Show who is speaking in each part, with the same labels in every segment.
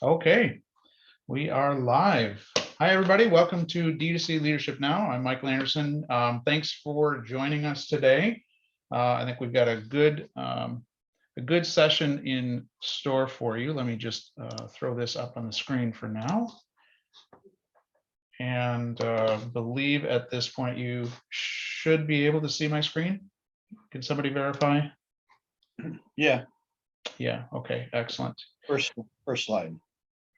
Speaker 1: Okay, we are live. Hi, everybody. Welcome to D2C Leadership Now. I'm Michael Anderson. Thanks for joining us today. I think we've got a good session in store for you. Let me just throw this up on the screen for now. And believe at this point you should be able to see my screen. Can somebody verify?
Speaker 2: Yeah.
Speaker 1: Yeah. Okay. Excellent.
Speaker 2: First slide.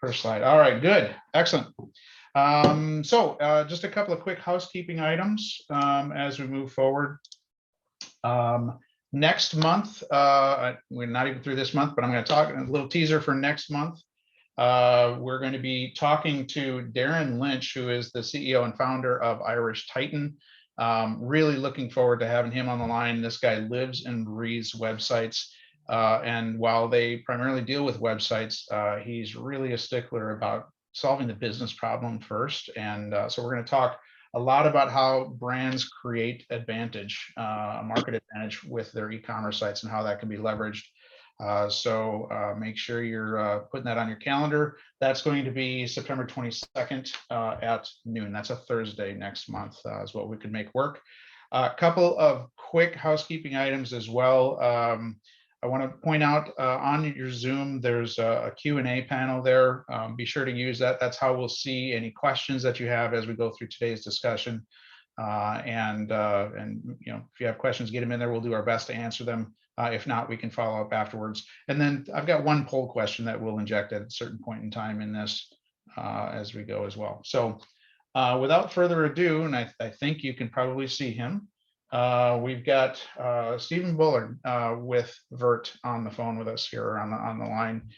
Speaker 1: First slide. All right, good. Excellent. So just a couple of quick housekeeping items as we move forward. Next month, we're not even through this month, but I'm going to talk a little teaser for next month. We're going to be talking to Darren Lynch, who is the CEO and founder of Irish Titan. Really looking forward to having him on the line. This guy lives and breathes websites. And while they primarily deal with websites, he's really a stickler about solving the business problem first. And so we're going to talk a lot about how brands create advantage, market advantage with their e-commerce sites and how that can be leveraged. So make sure you're putting that on your calendar. That's going to be September 22nd at noon. That's a Thursday next month is what we could make work. A couple of quick housekeeping items as well. I want to point out on your Zoom, there's a Q&A panel there. Be sure to use that. That's how we'll see any questions that you have as we go through today's discussion. And you know, if you have questions, get them in there. We'll do our best to answer them. If not, we can follow up afterwards. And then I've got one poll question that we'll inject at a certain point in time in this as we go as well. So without further ado, and I think you can probably see him. We've got Stephen Bullard with Vert on the phone with us here on the line.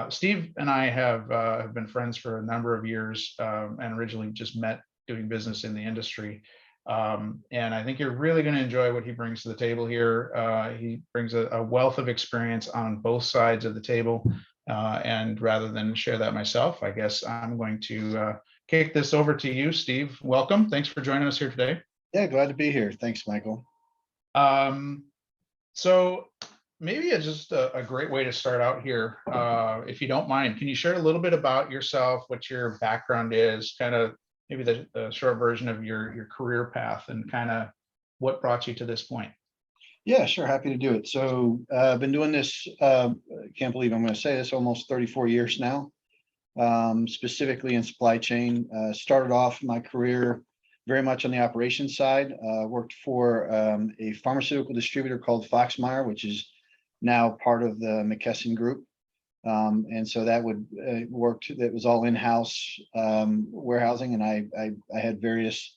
Speaker 1: Steve and I have been friends for a number of years and originally just met doing business in the industry. And I think you're really going to enjoy what he brings to the table here. He brings a wealth of experience on both sides of the table. And rather than share that myself, I guess I'm going to kick this over to you, Steve. Welcome. Thanks for joining us here today.
Speaker 2: Yeah, glad to be here. Thanks, Michael.
Speaker 1: So maybe it's just a great way to start out here. If you don't mind, can you share a little bit about yourself, what your background is, kind of maybe the short version of your career path and kind of what brought you to this point?
Speaker 2: Yeah, sure. Happy to do it. So I've been doing this, can't believe I'm going to say this, almost 34 years now, specifically in supply chain. Started off my career very much on the operations side. Worked for a pharmaceutical distributor called Foxmeyer, which is now part of the McKesson Group. And so that that was all in-house warehousing. And I had various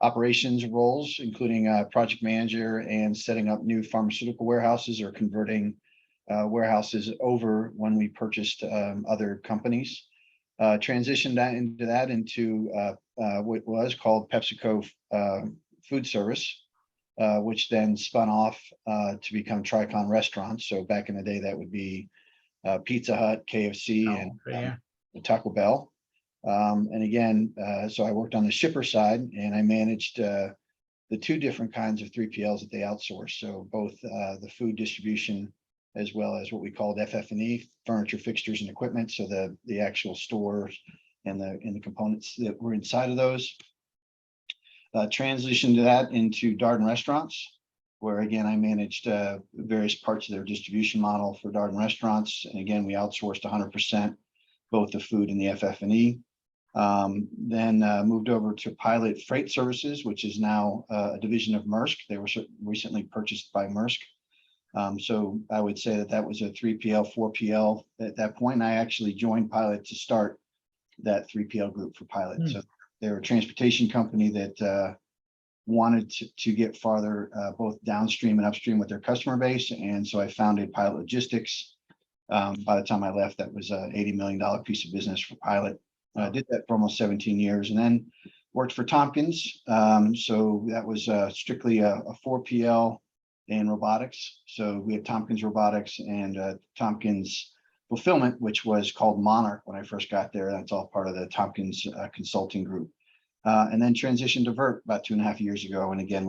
Speaker 2: operations roles, including project manager and setting up new pharmaceutical warehouses or converting warehouses over when we purchased other companies. Transitioned that into what was called PepsiCo Food Service, which then spun off to become Tricon Restaurants. So back in the day, that would be Pizza Hut, KFC, and Taco Bell. And again, so I worked on the shipper side, and I managed the two different kinds of 3PLs that they outsourced. So both the food distribution as well as what we called FF&E, furniture, fixtures, and equipment. So the actual stores and the components that were inside of those. Transitioned that into Darden Restaurants, where again, I managed various parts of their distribution model for Darden Restaurants. And again, we outsourced 100%, both the food and the FF&E. Then moved over to Pilot Freight Services, which is now a division of Maersk. They were recently purchased by Maersk. So I would say that was a 3PL, 4PL at that point. And I actually joined Pilot to start that 3PL group for Pilot. So they were a transportation company that wanted to get farther, both downstream and upstream with their customer base. And so I founded Pilot Logistics. By the time I left, that was an $80 million piece of business for Pilot. I did that for almost 17 years and then worked for Tompkins. So that was strictly a 4PL and robotics. So we had Tompkins Robotics and Tompkins Fulfillment, which was called Monarch when I first got there. That's all part of the Tompkins consulting group. And then transitioned to Vert about 2.5 years ago. And again,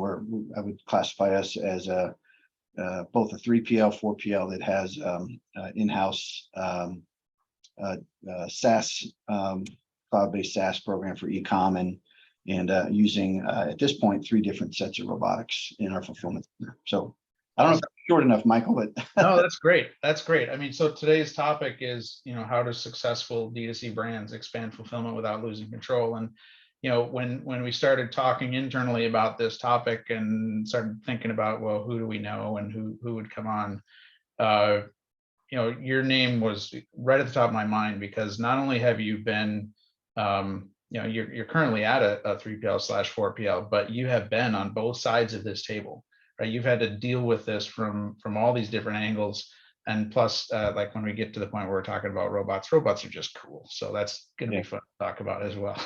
Speaker 2: I would classify us as both a 3PL, 4PL that has in-house SaaS, cloud-based SaaS program for e-com, and using at this point 3 different sets of robotics in our fulfillment center. So I don't know if that's short enough, Michael, but
Speaker 1: No, that's great. That's great. I mean, so today's topic is, how do successful D2C brands expand fulfillment without losing control? And, when we started talking internally about this topic and started thinking about, well, who do we know and who would come on, your name was right at the top of my mind, because not only have you been, you're currently at a 3PL/4PL, but you have been on both sides of this table, right? You've had to deal with this from all these different angles. And plus, like when we get to the point where we're talking about robots are just cool. So that's going to be fun to talk about as well.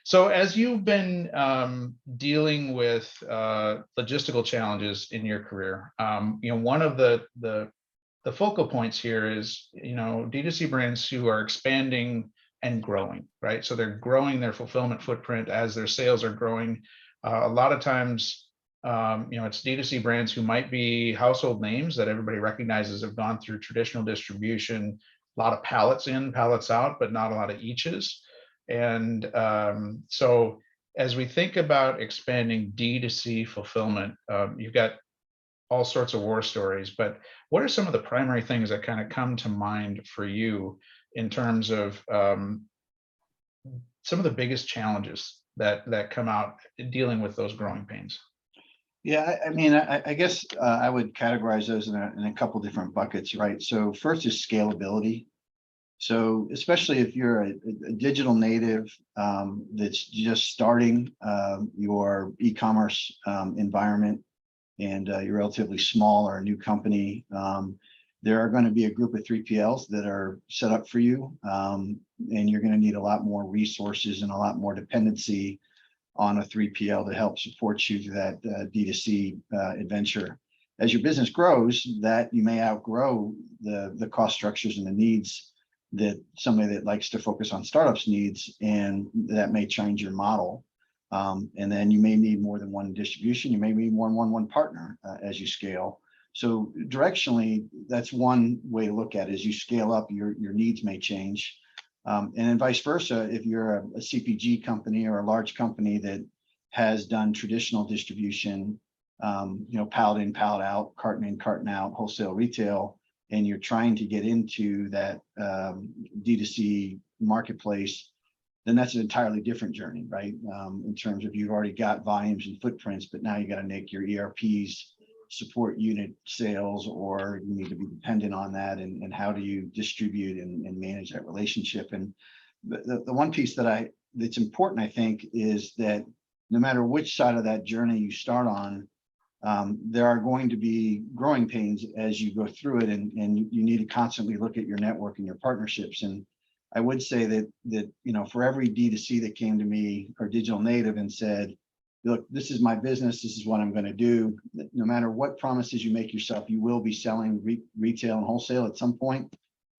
Speaker 1: So as you've been dealing with logistical challenges in your career, one of the focal points here is, D2C brands who are expanding and growing, right? So they're growing their fulfillment footprint as their sales are growing. A lot of times, it's D2C brands who might be household names that everybody recognizes have gone through traditional distribution, a lot of pallets in, pallets out, but not a lot of eaches. And so as we think about expanding D2C fulfillment, you've got all sorts of war stories, but what are some of the primary things that kind of come to mind for you in terms of some of the biggest challenges that come out dealing with those growing pains?
Speaker 2: Yeah, I mean, I guess I would categorize those in a couple different buckets, right? So first is scalability. So especially if you're a digital native that's just starting your e-commerce environment, and you're relatively small or a new company, there are going to be a group of 3PLs that are set up for you, and you're going to need a lot more resources and a lot more dependency on a 3PL to help support you through that D2C adventure. As your business grows, that you may outgrow the cost structures and the needs that somebody that likes to focus on startups needs, and that may change your model. And then you may need more than one distribution. You may need more than one partner as you scale. So directionally, that's one way to look at it. As you scale up, your needs may change. And then vice versa, if you're a CPG company or a large company that has done traditional distribution, pallet in, pallet out, carton in, carton out, wholesale retail, and you're trying to get into that D2C marketplace, then that's an entirely different journey, right? In terms of you've already got volumes and footprints, but now you got to make your ERPs support unit sales, or you need to be dependent on that, and how do you distribute and manage that relationship? And the one piece that's important, I think, is that no matter which side of that journey you start on, there are going to be growing pains as you go through it, and you need to constantly look at your network and your partnerships. And I would say that for every D2C that came to me, or digital native, and said, look, this is my business, this is what I'm going to do, no matter what promises you make yourself, you will be selling retail and wholesale at some point.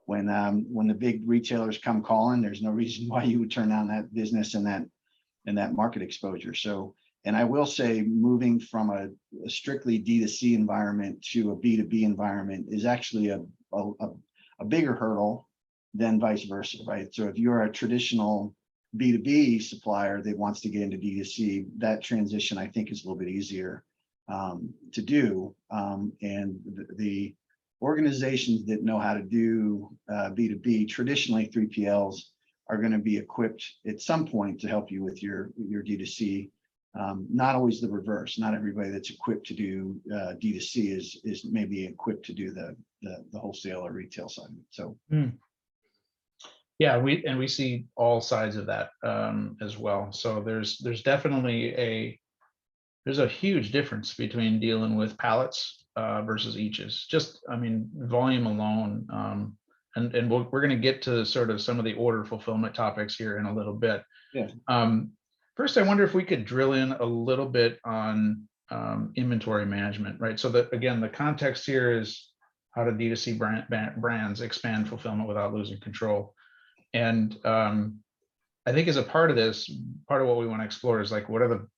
Speaker 2: When the big retailers come calling, there's no reason why you would turn down that business and that market exposure. So, and I will say, moving from a strictly D2C environment to a B2B environment is actually a bigger hurdle than vice versa, right? So if you're a traditional B2B supplier that wants to get into D2C, that transition, I think, is a little bit easier to do. And the organizations that know how to do B2B, traditionally 3PLs, are going to be equipped at some point to help you with your D2C. Not always the reverse. Not everybody that's equipped to do D2C is maybe equipped to do the wholesale or retail side of it. So.
Speaker 1: Yeah, we see all sides of that as well. So there's definitely there's a huge difference between dealing with pallets versus eaches. Just, I mean, volume alone. And we're going to get to sort of some of the order fulfillment topics here in a little bit.
Speaker 2: Yeah.
Speaker 1: First, I wonder if we could drill in a little bit on inventory management, right? So that, again, the context here is how do D2C brands expand fulfillment without losing control. And I think as a part of this, part of what we want to explore is like, what are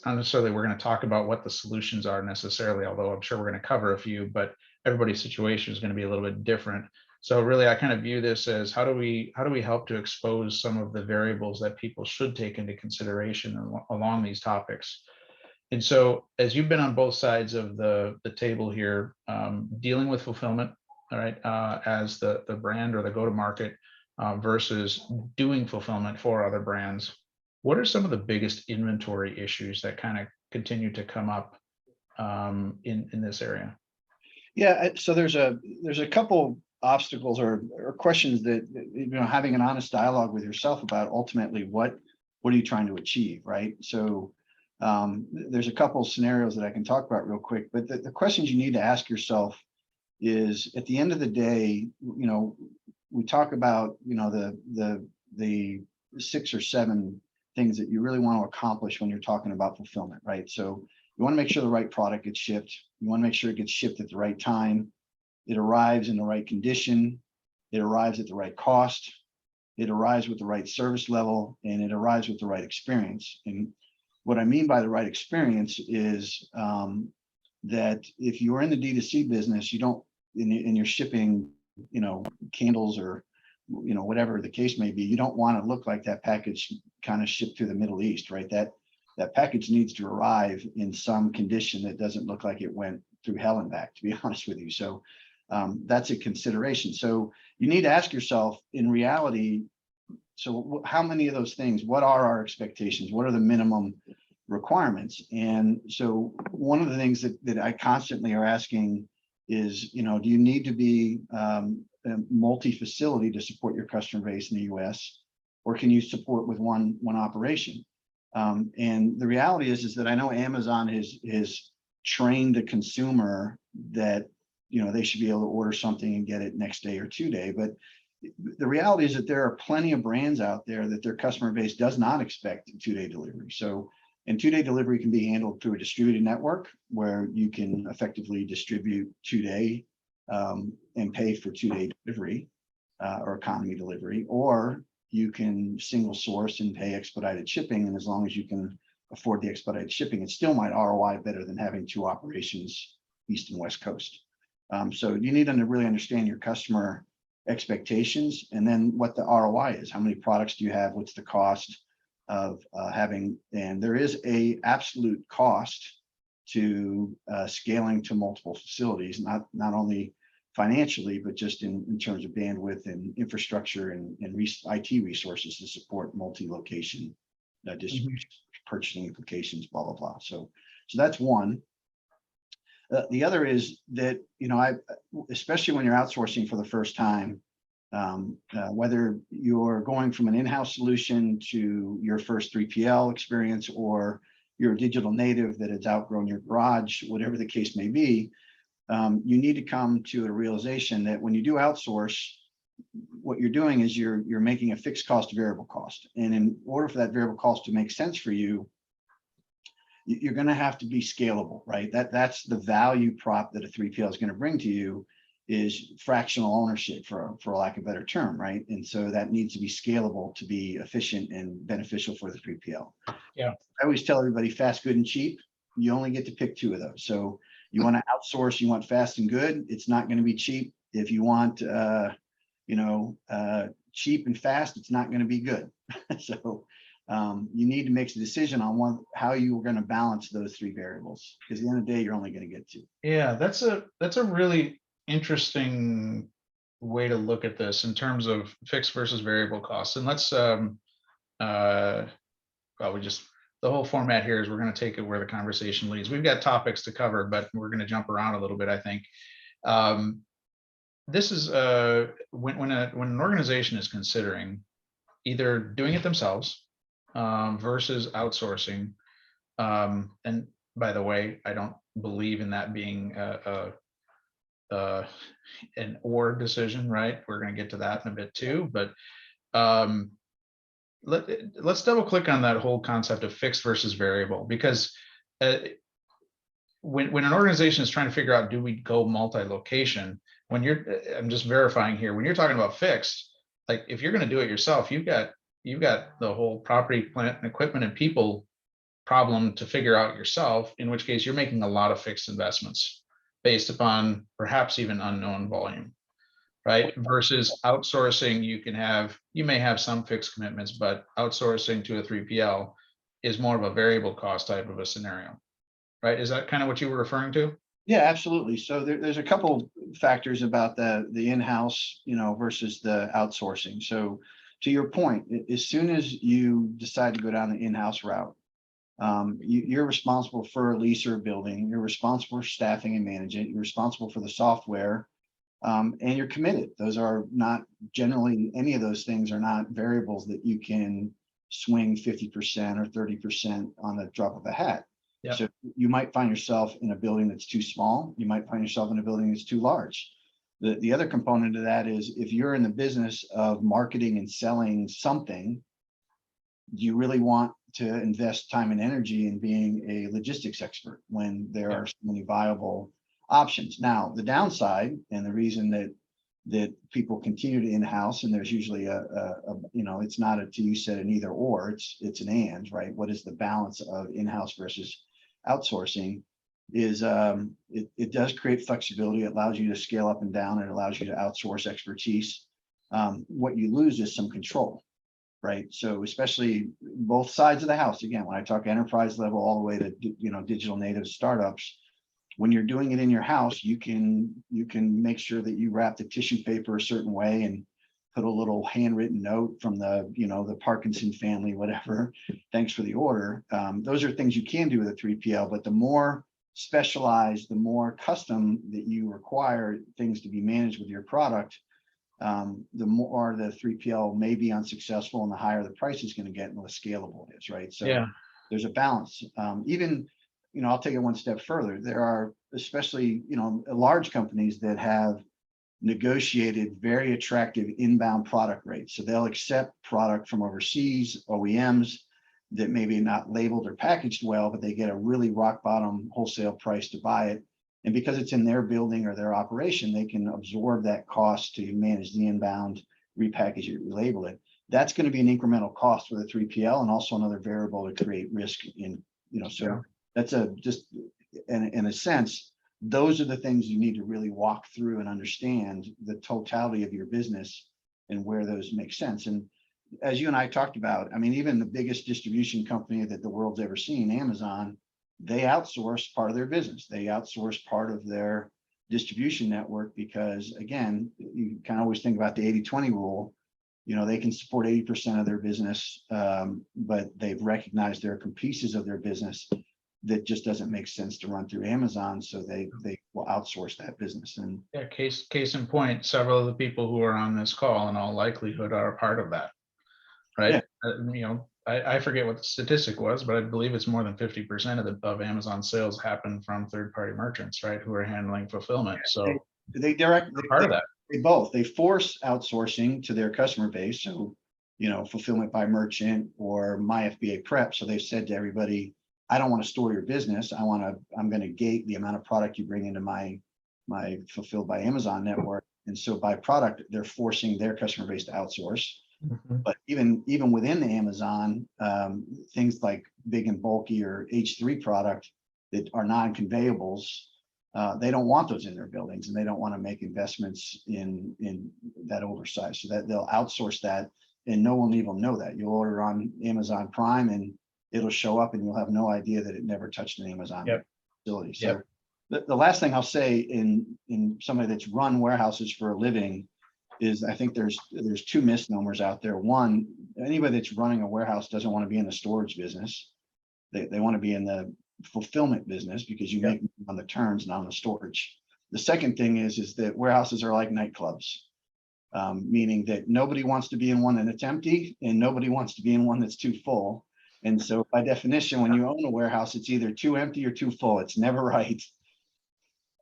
Speaker 1: not necessarily we're going to talk about what the solutions are necessarily, although I'm sure we're going to cover a few, but everybody's situation is going to be a little bit different. So really, I kind of view this as how do we help to expose some of the variables that people should take into consideration along these topics. And so, as you've been on both sides of the table here, dealing with fulfillment, all right, as the brand or the go-to-market versus doing fulfillment for other brands, what are some of the biggest inventory issues that kind of continue to come up in this area?
Speaker 2: Yeah, so there's a couple obstacles or questions that, having an honest dialogue with yourself about ultimately what are you trying to achieve, right? So there's a couple scenarios that I can talk about real quick, but the questions you need to ask yourself is, at the end of the day, we talk about, the 6 or 7 things that you really want to accomplish when you're talking about fulfillment, right? So you want to make sure the right product gets shipped. You want to make sure it gets shipped at the right time. It arrives in the right condition. It arrives at the right cost. It arrives with the right service level, and it arrives with the right experience. And what I mean by the right experience is that if you're in the D2C business, you don't, and you're shipping, candles or, whatever the case may be, you don't want to look like that package kind of shipped through the Middle East, right? That package needs to arrive in some condition that doesn't look like it went through hell and back, to be honest with you. So that's a consideration. So you need to ask yourself, in reality, so how many of those things, what are our expectations? What are the minimum requirements? And so one of the things that I constantly are asking is, do you need to be a multi-facility to support your customer base in the US, or can you support with one operation? And the reality is that I know Amazon has trained the consumer that, they should be able to order something and get it next day or 2 day. But the reality is that there are plenty of brands out there that their customer base does not expect 2-day delivery. So, and 2-day delivery can be handled through a distributed network where you can effectively distribute 2-day and pay for 2-day delivery or economy delivery, or you can single source and pay expedited shipping. And as long as you can afford the expedited shipping, it still might ROI better than having 2 operations, East and West Coast. So you need to really understand your customer expectations, and then what the ROI is. How many products do you have? What's the cost of having? And there is a absolute cost to scaling to multiple facilities, not only financially, but just in terms of bandwidth and infrastructure and IT resources to support multi-location distribution, purchasing implications, blah, blah, blah. So that's one. The other is that, especially when you're outsourcing for the first time, whether you're going from an in-house solution to your first 3PL experience, or you're a digital native that has outgrown your garage, whatever the case may be, you need to come to a realization that when you do outsource, what you're doing is you're making a fixed cost to variable cost. And in order for that variable cost to make sense for you, you're going to have to be scalable, right? That's the value prop that a 3PL is going to bring to you, is fractional ownership, for lack of a better term, right? And so that needs to be scalable to be efficient and beneficial for the 3PL.
Speaker 1: Yeah.
Speaker 2: I always tell everybody, fast, good, and cheap. You only get to pick 2 of those. So you want to outsource, you want fast and good. It's not going to be cheap. If you want, cheap and fast, it's not going to be good. So you need to make a decision on how you are going to balance those 3 variables, because at the end of the day, you're only going to get 2.
Speaker 1: Yeah, that's a really interesting way to look at this in terms of fixed versus variable costs. And let's the whole format here is we're going to take it where the conversation leads. We've got topics to cover, but we're going to jump around a little bit, I think. This is when an organization is considering either doing it themselves versus outsourcing. And by the way, I don't believe in that being an or decision, right? We're going to get to that in a bit too, but let's double click on that whole concept of fixed versus variable, because when an organization is trying to figure out, do we go multi-location, I'm just verifying here, when you're talking about fixed, like if you're going to do it yourself, you've got the whole property, plant, and equipment and people problem to figure out yourself, in which case you're making a lot of fixed investments based upon perhaps even unknown volume. right? Versus outsourcing, you may have some fixed commitments, but outsourcing to a 3PL is more of a variable cost type of a scenario, right? Is that kind of what you were referring to?
Speaker 2: Yeah, absolutely. So there's a couple factors about the in-house, versus the outsourcing. So to your point, as soon as you decide to go down the in-house route, you're responsible for a lease or a building. You're responsible for staffing and managing it. You're responsible for the software, and you're committed. Those are not generally, any of those things are not variables that you can swing 50% or 30% on the drop of a hat.
Speaker 1: Yep.
Speaker 2: So you might find yourself in a building that's too small. You might find yourself in a building that's too large. The other component of that is, if you're in the business of marketing and selling something, do you really want to invest time and energy in being a logistics expert when there are so many viable options? Now, the downside, and the reason that people continue to in-house, and there's usually it's not a, you said, an either or, it's an and, right? What is the balance of in-house versus outsourcing? Is it does create flexibility. It allows you to scale up and down. It allows you to outsource expertise. What you lose is some control, right? So especially both sides of the house. Again, when I talk enterprise level all the way to digital native startups, when you're doing it in your house, you can make sure that you wrap the tissue paper a certain way and put a little handwritten note from the Parkinson family, whatever. Thanks for the order. Those are things you can do with a 3PL, but the more specialized, the more custom that you require things to be managed with your product, the more the 3PL may be unsuccessful, and the higher the price is going to get and the less scalable it is, right? So there's a balance. Even, I'll take it one step further. There are, especially, large companies that have negotiated very attractive inbound product rates. So they'll accept product from overseas, OEMs, that maybe not labeled or packaged well, but they get a really rock bottom wholesale price to buy it. And because it's in their building or their operation, they can absorb that cost to manage the inbound, repackage it, relabel it. That's going to be an incremental cost with a 3PL, and also another variable to create risk in, that's just in a sense, those are the things you need to really walk through and understand the totality of your business and where those make sense. And as you and I talked about, I mean, even the biggest distribution company that the world's ever seen, Amazon, they outsource part of their business. They outsource part of their distribution network because, again, you can always think about the 80-20 rule. They can support 80% of their business, but they've recognized there are pieces of their business that just doesn't make sense to run through Amazon, so they will outsource that business. And
Speaker 1: case in point, several of the people who are on this call in all likelihood are a part of that, right? I forget what the statistic was, but I believe it's more than 50% of Amazon sales happen from third-party merchants, right, who are handling fulfillment. So
Speaker 2: they force outsourcing to their customer base. So, fulfillment by merchant or my FBA prep. So they've said to everybody, I don't want to store your business. I'm going to gate the amount of product you bring into my fulfilled by Amazon network. And so by product, they're forcing their customer base to outsource. But even within the Amazon, things like big and bulky or H3 product that are non-conveyables, they don't want those in their buildings, and they don't want to make investments in that older size, so that they'll outsource that, and no one will know that. You'll order on Amazon Prime and it'll show up, and you'll have no idea that it never touched an Amazon facility. So the last thing I'll say in somebody that's run warehouses for a living is, I think there's two misnomers out there. One, anybody that's running a warehouse doesn't want to be in the storage business. They want to be in the fulfillment business, because you make on the turns, not on the storage. The second thing is that warehouses are like nightclubs, meaning that nobody wants to be in one that's empty, and nobody wants to be in one that's too full. And so by definition, when you own a warehouse, it's either too empty or too full. It's never right.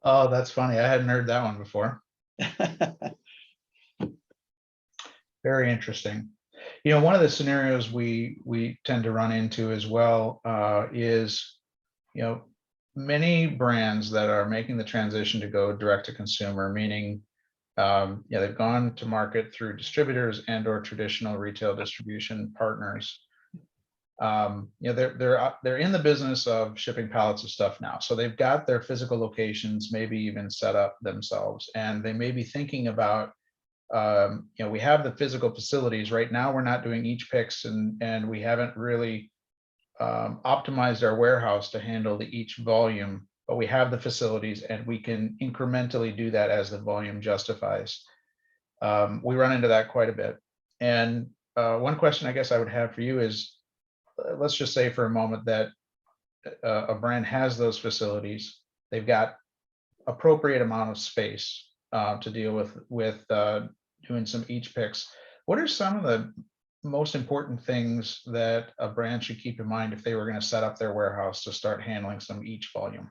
Speaker 1: Oh, that's funny. I hadn't heard that one before. Very interesting. One of the scenarios we tend to run into as well is, many brands that are making the transition to go direct to consumer, meaning, they've gone to market through distributors and or traditional retail distribution partners. They're in the business of shipping pallets of stuff now. So they've got their physical locations maybe even set up themselves, and they may be thinking about we have the physical facilities right now. We're not doing each picks, and we haven't really optimized our warehouse to handle the each volume, but we have the facilities and we can incrementally do that as the volume justifies. We run into that quite a bit. And one question I guess I would have for you is, let's just say for a moment that a brand has those facilities, they've got appropriate amount of space to deal with doing some each picks. What are some of the most important things that a brand should keep in mind if they were going to set up their warehouse to start handling some each volume?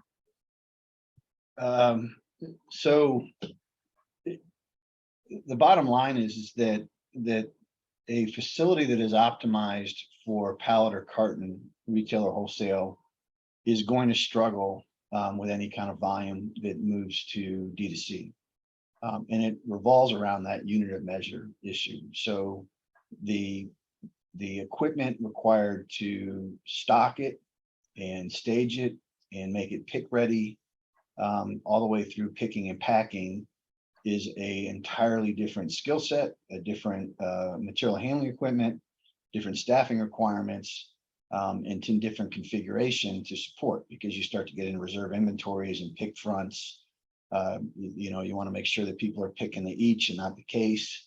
Speaker 2: So the bottom line is that a facility that is optimized for pallet or carton, retail or wholesale, is going to struggle with any kind of volume that moves to D2C. And it revolves around that unit of measure issue. So the equipment required to stock it and stage it and make it pick ready, all the way through picking and packing, is a entirely different skill set, a different material handling equipment, different staffing requirements, and to different configuration to support, because you start to get in reserve inventories and pick fronts. You want to make sure that people are picking the each and not the case.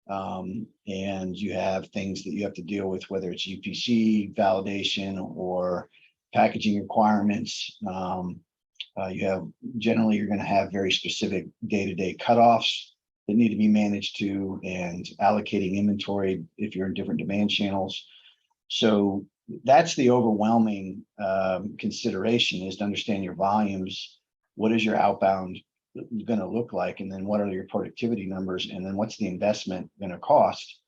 Speaker 2: And you have things that you have to deal with, whether it's UPC validation or packaging requirements. You're going to have very specific day-to-day cutoffs that need to be managed to, and allocating inventory if you're in different demand channels. So that's the overwhelming consideration, is to understand your volumes. What is your outbound going to look like? And then what are your productivity numbers? And then what's the investment going to cost,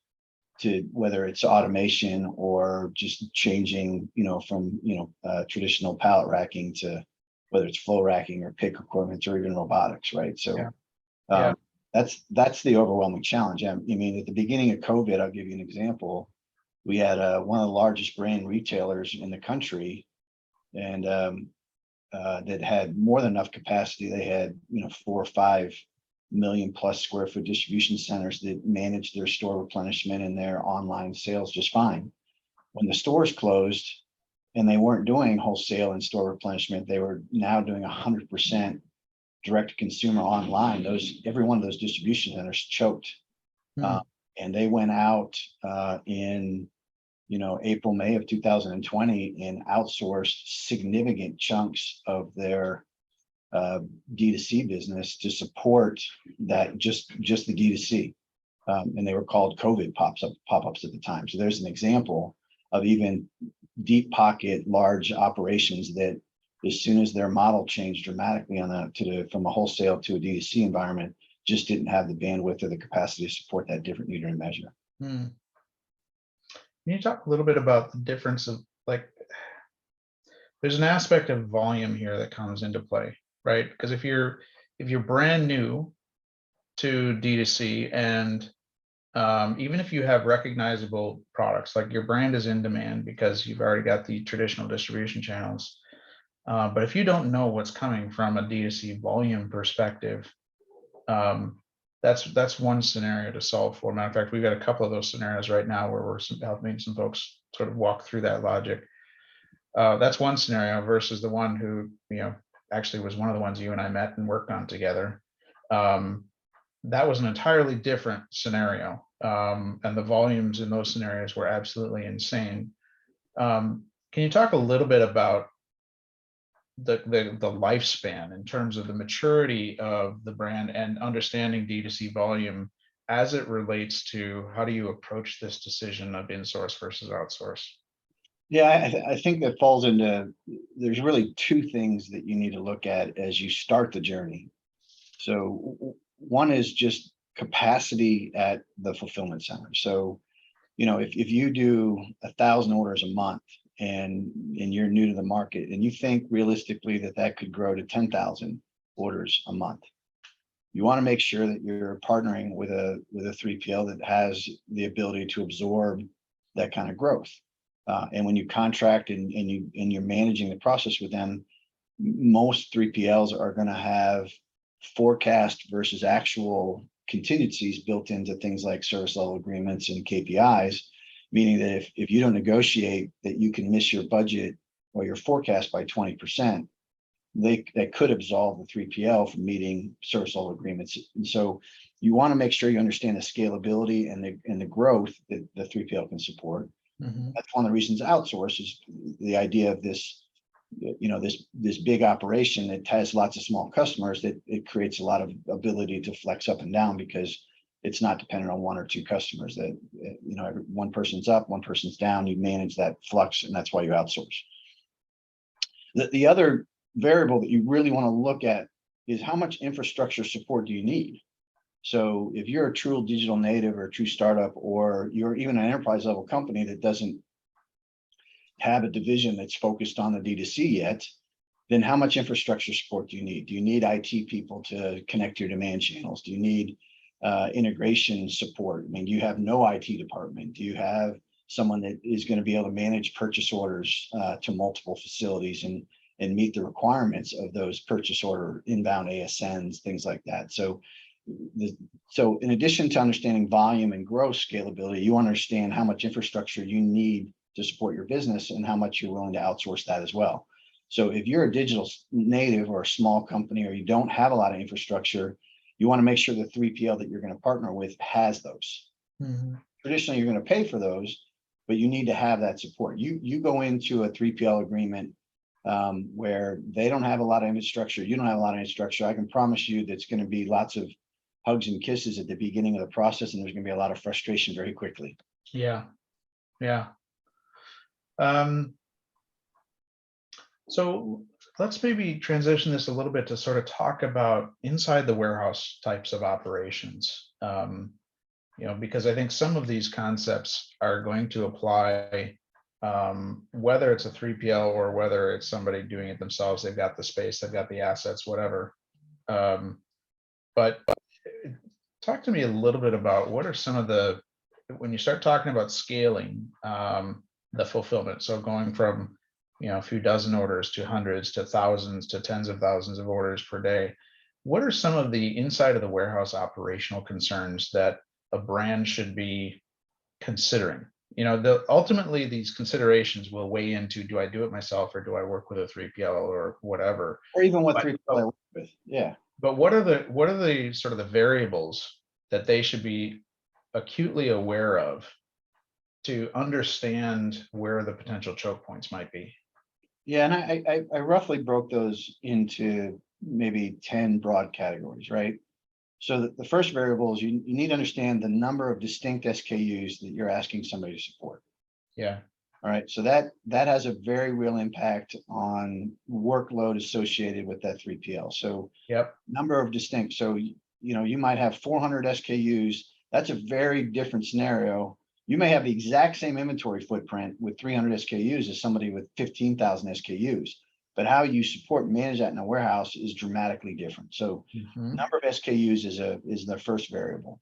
Speaker 2: to whether it's automation or just changing, from, traditional pallet racking to whether it's flow racking or pick equipment or even robotics, right? So that's the overwhelming challenge. I mean, at the beginning of COVID, I'll give you an example. We had one of the largest brand retailers in the country, and that had more than enough capacity. They had 4 or 5 million plus square foot distribution centers that managed their store replenishment and their online sales just fine. When the stores closed and they weren't doing wholesale and store replenishment, they were now doing 100% direct to consumer online. Every one of those distribution centers choked. And they went out in April, May of 2020 and outsourced significant chunks of their D2C business to support that, just the D2C. And they were called COVID pop-ups at the time. So there's an example of even deep pocket large operations that, as soon as their model changed dramatically from a wholesale to a D2C environment, just didn't have the bandwidth or the capacity to support that different unit of measure.
Speaker 1: Can you talk a little bit about the difference of, there's an aspect of volume here that comes into play, right? Because if you're brand new to D2C, and even if you have recognizable products, like your brand is in demand because you've already got the traditional distribution channels, but if you don't know what's coming from a D2C volume perspective, that's one scenario to solve for. Matter of fact, we've got a couple of those scenarios right now where we're helping some folks sort of walk through that logic. That's one scenario versus the one who, actually was one of the ones you and I met and worked on together. That was an entirely different scenario. And the volumes in those scenarios were absolutely insane. Can you talk a little bit about the lifespan in terms of the maturity of the brand and understanding D2C volume as it relates to how do you approach this decision of in-source versus outsource?
Speaker 2: Yeah, I think that falls into, there's really 2 things that you need to look at as you start the journey. So one is just capacity at the fulfillment center. So, if you do 1,000 orders a month and you're new to the market and you think realistically that could grow to 10,000 orders a month, you want to make sure that you're partnering with a 3PL that has the ability to absorb that kind of growth. And when you contract and you're managing the process with them, most 3PLs are going to have forecast versus actual contingencies built into things like service level agreements and KPIs, meaning that if you don't negotiate that you can miss your budget or your forecast by 20%, that could absolve the 3PL from meeting service level agreements. And so you want to make sure you understand the scalability and the growth that the 3PL can support.
Speaker 1: Mhm.
Speaker 2: That's one of the reasons outsource is the idea of this, this big operation that has lots of small customers, that it creates a lot of ability to flex up and down because it's not dependent on one or two customers. That one person's up, one person's down. You manage that flux, and that's why you outsource. The other variable that you really want to look at is how much infrastructure support do you need. So if you're a true digital native or a true startup, or you're even an enterprise level company that doesn't have a division that's focused on the D2C yet, then how much infrastructure support do you need? Do you need IT people to connect your demand channels? Do you need integration support? I mean, do you have no IT department? Do you have someone that is going to be able to manage purchase orders to multiple facilities and meet the requirements of those purchase order inbound ASNs, things like that? So in addition to understanding volume and growth scalability, you understand how much infrastructure you need to support your business and how much you're willing to outsource that as well. So if you're a digital native or a small company, or you don't have a lot of infrastructure, you want to make sure the 3PL that you're going to partner with has those.
Speaker 1: Mhm.
Speaker 2: Traditionally, you're going to pay for those, but you need to have that support. You go into a 3PL agreement where they don't have a lot of infrastructure, you don't have a lot of infrastructure. I can promise you that's going to be lots of hugs and kisses at the beginning of the process, and there's going to be a lot of frustration very quickly.
Speaker 1: Yeah. So let's maybe transition this a little bit to sort of talk about inside the warehouse types of operations. Because I think some of these concepts are going to apply, whether it's a 3PL or whether it's somebody doing it themselves. They've got the space, they've got the assets, whatever. But talk to me a little bit about what are some of when you start talking about scaling the fulfillment, so going from a few dozen orders to hundreds to thousands to tens of thousands of orders per day, what are some of the inside of the warehouse operational concerns that a brand should be considering? Ultimately these considerations will weigh into, do I do it myself or do I work with a 3PL or whatever,
Speaker 2: or even what 3PL I work with. Yeah.
Speaker 1: But what are the sort of the variables that they should be acutely aware of to understand where the potential choke points might be?
Speaker 2: Yeah, and I roughly broke those into maybe 10 broad categories, right? So the first variable is you need to understand the number of distinct SKUs that you're asking somebody to support.
Speaker 1: Yeah.
Speaker 2: All right. So that has a very real impact on workload associated with that 3PL. So
Speaker 1: Yep.
Speaker 2: Number of distinct. So, you might have 400 SKUs. That's a very different scenario. You may have the exact same inventory footprint with 300 SKUs as somebody with 15,000 SKUs, but how you support and manage that in a warehouse is dramatically different. So number of SKUs is the first variable.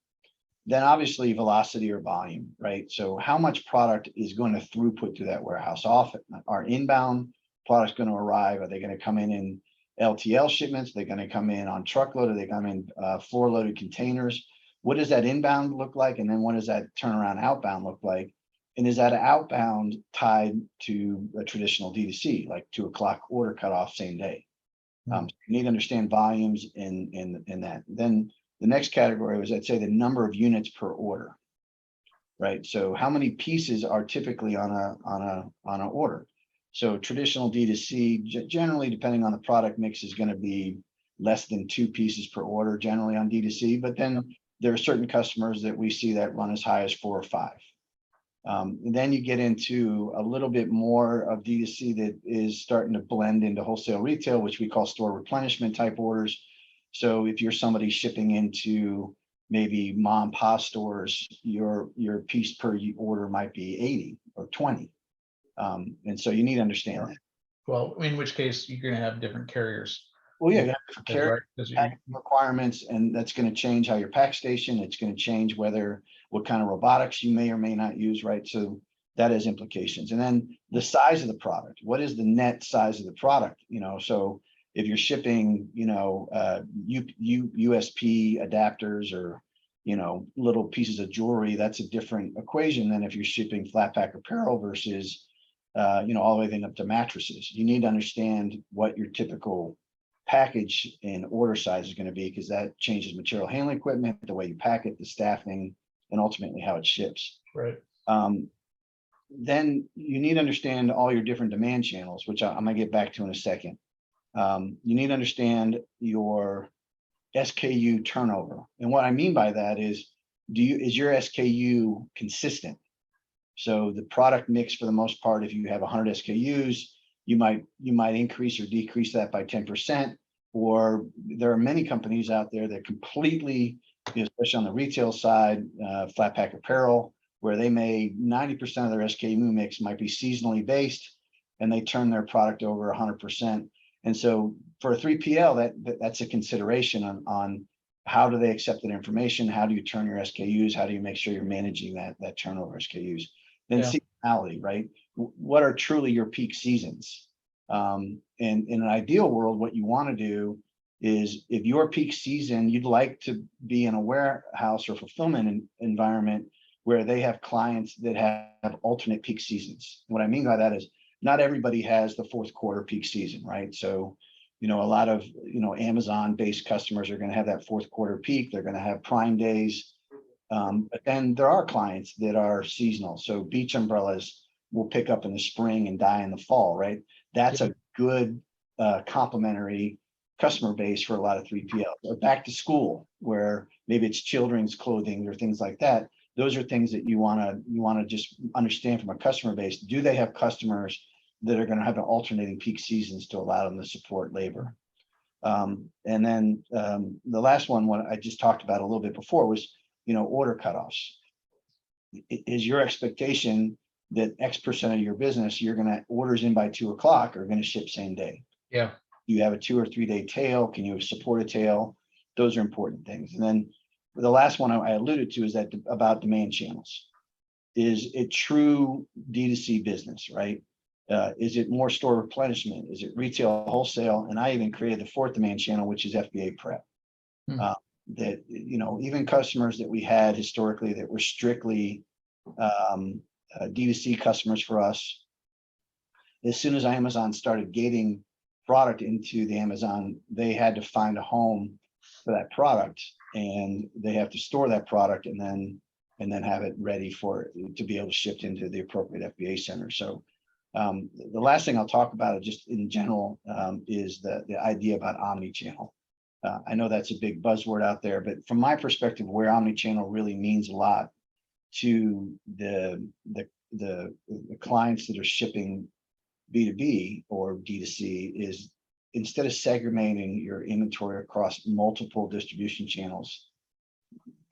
Speaker 2: Then obviously velocity or volume, right? So how much product is going to throughput through that warehouse? Often are inbound products going to arrive? Are they going to come in LTL shipments? Are they going to come in on truckload? Are they come in floor loaded containers? What does that inbound look like? And then what does that turnaround outbound look like? And is that outbound tied to a traditional D2C, like 2 o'clock order cutoff same day? So you need to understand volumes in that. Then the next category was, I'd say, the number of units per order, right? So how many pieces are typically on an order? So traditional D2C, generally, depending on the product mix, is going to be less than 2 pieces per order, generally on D2C. But then there are certain customers that we see that run as high as 4 or 5. Then you get into a little bit more of D2C that is starting to blend into wholesale retail, which we call store replenishment type orders. So if you're somebody shipping into maybe mom and pop stores, your piece per order might be 80 or 20. And so you need to understand that.
Speaker 1: Well, in which case you're going to have different carriers.
Speaker 2: Well, yeah, carrier
Speaker 1: Right.
Speaker 2: requirements, and that's going to change how your pack station. It's going to change what kind of robotics you may or may not use, right? So that has implications. And then the size of the product. What is the net size of the product? So if you're shipping, USP adapters or little pieces of jewelry, that's a different equation than if you're shipping flat pack apparel versus, all the way up to mattresses. You need to understand what your typical package and order size is going to be, because that changes material handling equipment, the way you pack it, the staffing, and ultimately how it ships.
Speaker 1: Right.
Speaker 2: Then you need to understand all your different demand channels, which I'm going to get back to in a second. You need to understand your SKU turnover. And what I mean by that is, is your SKU consistent? So the product mix, for the most part, if you have 100 SKUs, you might increase or decrease that by 10%. Or there are many companies out there that completely, especially on the retail side, flat pack apparel, where they may 90% of their SKU mix might be seasonally based, and they turn their product over 100%. And so for a 3PL, that's a consideration on how do they accept that information? How do you turn your SKUs? How do you make sure you're managing that turnover SKUs? Then seasonality, right? What are truly your peak seasons? And in an ideal world, what you want to do is, if your peak season, you'd like to be in a warehouse or fulfillment environment where they have clients that have alternate peak seasons. What I mean by that is, not everybody has the fourth quarter peak season, right? So, a lot of, Amazon-based customers are going to have that fourth quarter peak. They're going to have Prime days. But then there are clients that are seasonal. So beach umbrellas will pick up in the spring and die in the fall, right? That's a good complementary customer base for a lot of 3PL. Or back to school, where maybe it's children's clothing or things like that. Those are things that you want to just understand from a customer base. Do they have customers that are going to have an alternating peak seasons to allow them to support labor? And then the last one, what I just talked about a little bit before, was order cutoffs. Is your expectation that X% of your business, you're going to orders in by 2 o'clock are going to ship same day?
Speaker 1: Yeah.
Speaker 2: You have a 2 or 3 day tail. Can you support a tail? Those are important things. And then the last one I alluded to is that about demand channels. Is it true D2C business, right? Is it more store replenishment? Is it retail wholesale? And I even created the fourth demand channel, which is FBA prep. That, even customers that we had historically that were strictly D2C customers for us, as soon as Amazon started gating product into the Amazon, they had to find a home for that product, and they have to store that product and then have it ready for it to be able to ship into the appropriate FBA center. So the last thing I'll talk about, just in general, is the idea about Omni Channel. I know that's a big buzzword out there, but from my perspective, where Omni Channel really means a lot to the clients that are shipping B2B or D2C is, instead of segregating your inventory across multiple distribution channels,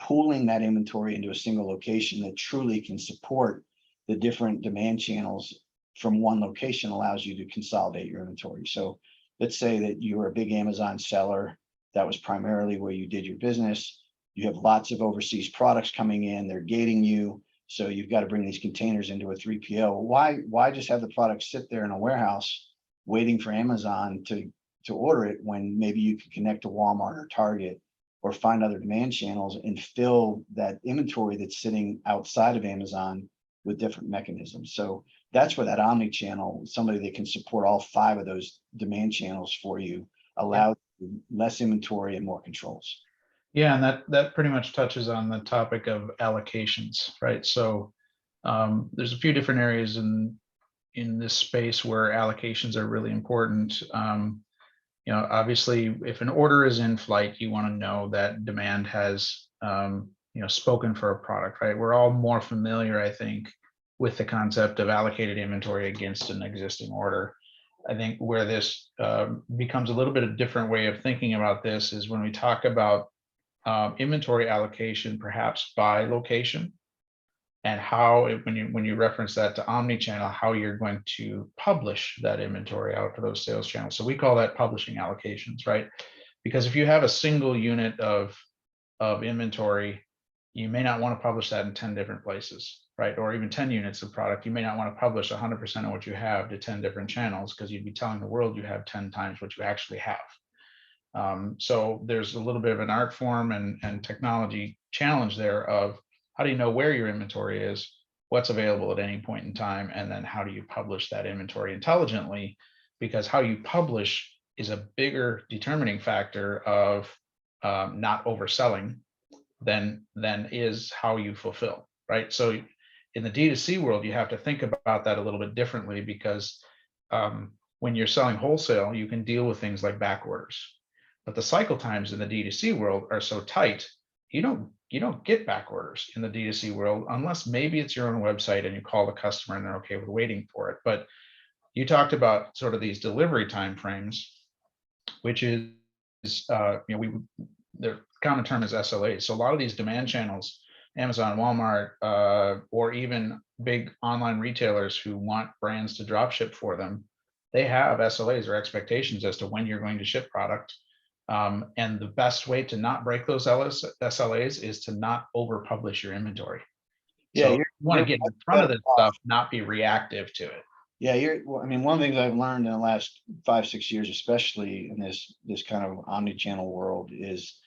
Speaker 2: pooling that inventory into a single location that truly can support the different demand channels from one location allows you to consolidate your inventory. So let's say that you were a big Amazon seller. That was primarily where you did your business. You have lots of overseas products coming in, they're gating you. So you've got to bring these containers into a 3PL. Why just have the product sit there in a warehouse waiting for Amazon to order it, when maybe you could connect to Walmart or Target or find other demand channels and fill that inventory that's sitting outside of Amazon with different mechanisms? So that's where that Omni Channel, somebody that can support all 5 of those demand channels for you, allows less inventory and more controls.
Speaker 1: Yeah, and that pretty much touches on the topic of allocations, right? So there's a few different areas in this space where allocations are really important. Obviously, if an order is in flight, you want to know that demand has spoken for a product, right? We're all more familiar, I think, with the concept of allocated inventory against an existing order. I think where this becomes a little bit of a different way of thinking about this is when we talk about inventory allocation, perhaps by location, and how when you reference that to omni-channel, how you're going to publish that inventory out to those sales channels. So we call that publishing allocations, right? Because if you have a single unit of inventory, you may not want to publish that in 10 different places, right? Or even 10 units of product. You may not want to publish 100% of what you have to 10 different channels, because you'd be telling the world you have 10 times what you actually have. So there's a little bit of an art form and technology challenge there of how do you know where your inventory is, what's available at any point in time, and then how do you publish that inventory intelligently? Because how you publish is a bigger determining factor of not overselling than is how you fulfill, right? So in the D2C world, you have to think about that a little bit differently because when you're selling wholesale, you can deal with things like back orders. But the cycle times in the D2C world are so tight, you don't get back orders in the D2C world unless maybe it's your own website and you call the customer and they're okay with waiting for it. But you talked about sort of these delivery time frames, which is the common term is SLAs. So a lot of these demand channels, Amazon, Walmart, or even big online retailers who want brands to drop ship for them, they have SLAs or expectations as to when you're going to ship product. And the best way to not break those SLAs is to not over publish your inventory.
Speaker 2: Yeah,
Speaker 1: So you want to get in front of this stuff, not be reactive to it.
Speaker 2: Yeah, I mean, one of the things I've learned in the last 5-6 years, especially in this kind of omni-channel world, is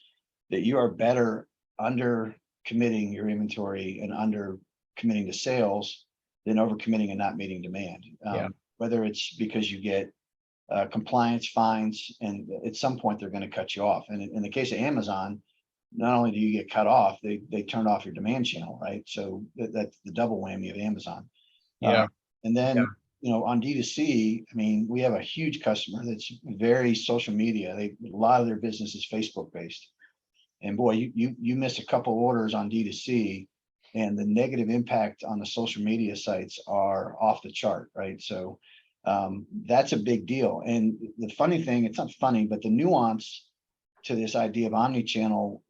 Speaker 2: that you are better under committing your inventory and under committing to sales than over committing and not meeting demand. Whether it's because you get compliance fines, and at some point they're going to cut you off. And in the case of Amazon, not only do you get cut off, they turn off your demand channel, right? So that's the double whammy of Amazon. And then on D2C, I mean, we have a huge customer that's very social media. A lot of their business is Facebook based. And boy, you miss a couple orders on D2C, and the negative impact on the social media sites are off the chart, right? So that's a big deal. And the funny thing, it's not funny, but the nuance to this idea of omni-channel,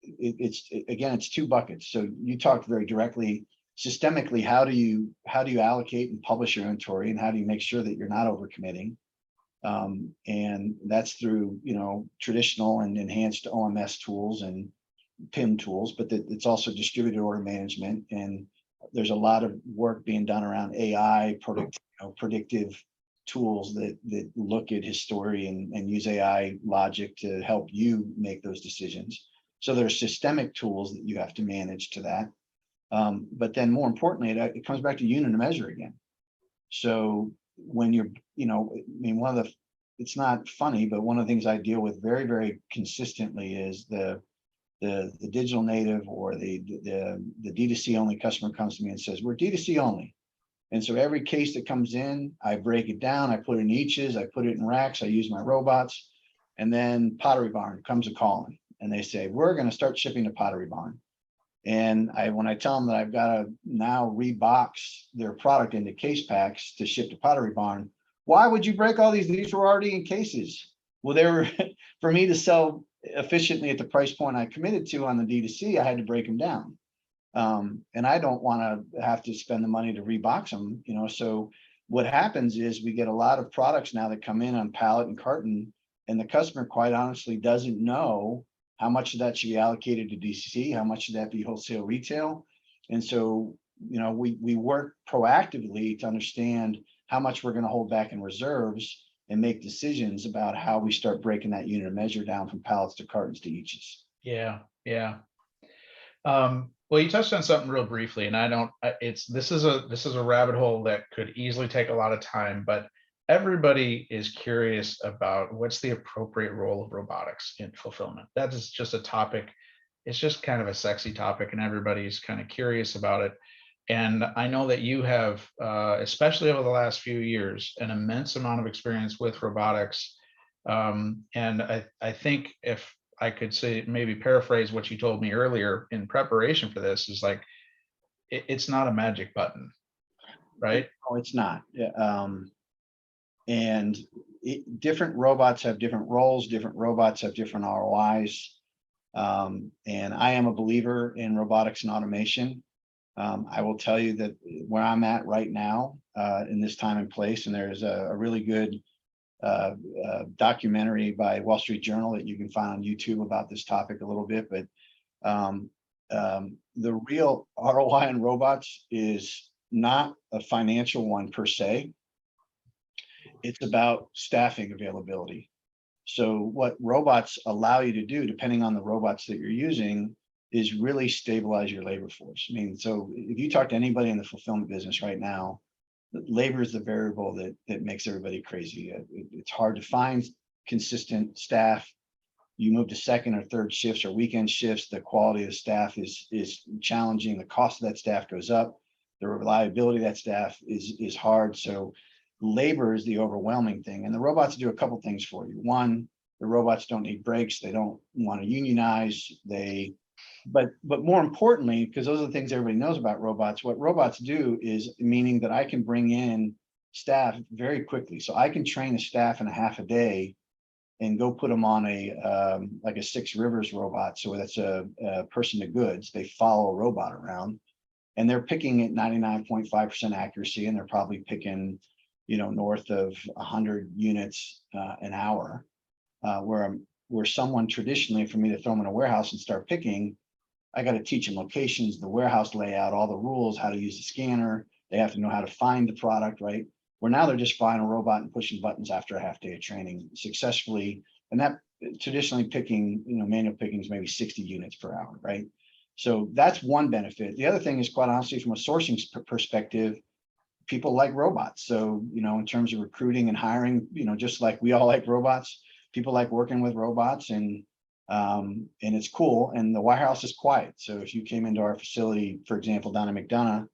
Speaker 2: it's two buckets. So you talked very directly, systemically, how do you allocate and publish your inventory, and how do you make sure that you're not overcommitting? And that's through traditional and enhanced OMS tools and PIM tools, but it's also distributed order management. And there's a lot of work being done around AI predictive tools that look at history and use AI logic to help you make those decisions. So there's systemic tools that you have to manage to that. But then more importantly, it comes back to unit of measure again. So when you're, I mean, it's not funny, but one of the things I deal with very, very consistently is the digital native or the D2C only customer comes to me and says, we're D2C only. And so every case that comes in, I break it down, I put it in eaches, I put it in racks, I use my robots, and then Pottery Barn comes a calling and they say, we're going to start shipping to Pottery Barn. And when I tell them that I've got to now rebox their product into case packs to ship to Pottery Barn, why would you break all these? These were already in cases. Well, they were for me to sell efficiently at the price point I committed to on the D2C, I had to break them down. And I don't want to have to spend the money to rebox them, so what happens is we get a lot of products now that come in on pallet and carton, and the customer quite honestly doesn't know how much of that should be allocated to D2C, how much should that be wholesale retail. And so, we work proactively to understand how much we're going to hold back in reserves and make decisions about how we start breaking that unit of measure down from pallets to cartons to eaches.
Speaker 1: Yeah. Well, you touched on something real briefly, and this is a rabbit hole that could easily take a lot of time, but everybody is curious about what's the appropriate role of robotics in fulfillment. That is just a topic. It's just kind of a sexy topic, and everybody's kind of curious about it. And I know that you have, especially over the last few years, an immense amount of experience with robotics. And I think if I could say, maybe paraphrase what you told me earlier in preparation for this, is like, it's not a magic button, right?
Speaker 2: No, it's not. And different robots have different roles, different robots have different ROIs. And I am a believer in robotics and automation. I will tell you that where I'm at right now in this time and place, and there's a really good documentary by Wall Street Journal that you can find on YouTube about this topic a little bit, but the real ROI in robots is not a financial one per se. It's about staffing availability. So what robots allow you to do, depending on the robots that you're using, is really stabilize your labor force. I mean, so if you talk to anybody in the fulfillment business right now, labor is the variable that makes everybody crazy. It's hard to find consistent staff. You move to second or third shifts or weekend shifts, the quality of the staff is challenging. The cost of that staff goes up. The reliability of that staff is hard. So labor is the overwhelming thing. And the robots do a couple things for you. One, the robots don't need breaks. They don't want to unionize. But more importantly, because those are the things everybody knows about robots, what robots do is meaning that I can bring in staff very quickly. So I can train a staff in a half a day and go put them on like a 6 Rivers robot. So that's a person to goods. They follow a robot around and they're picking at 99.5% accuracy. And they're probably picking, north of 100 units an hour, where someone traditionally, for me to throw them in a warehouse and start picking, I got to teach them locations, the warehouse layout, all the rules, how to use the scanner. They have to know how to find the product, right? Where now they're just flying a robot and pushing buttons after a half day of training successfully. And that traditionally picking, manual picking is maybe 60 units per hour, right? So that's one benefit. The other thing is, quite honestly, from a sourcing perspective, people like robots. So, in terms of recruiting and hiring, just like we all like robots, people like working with robots, and it's cool. And the warehouse is quiet. So if you came into our facility, for example, down in McDonough,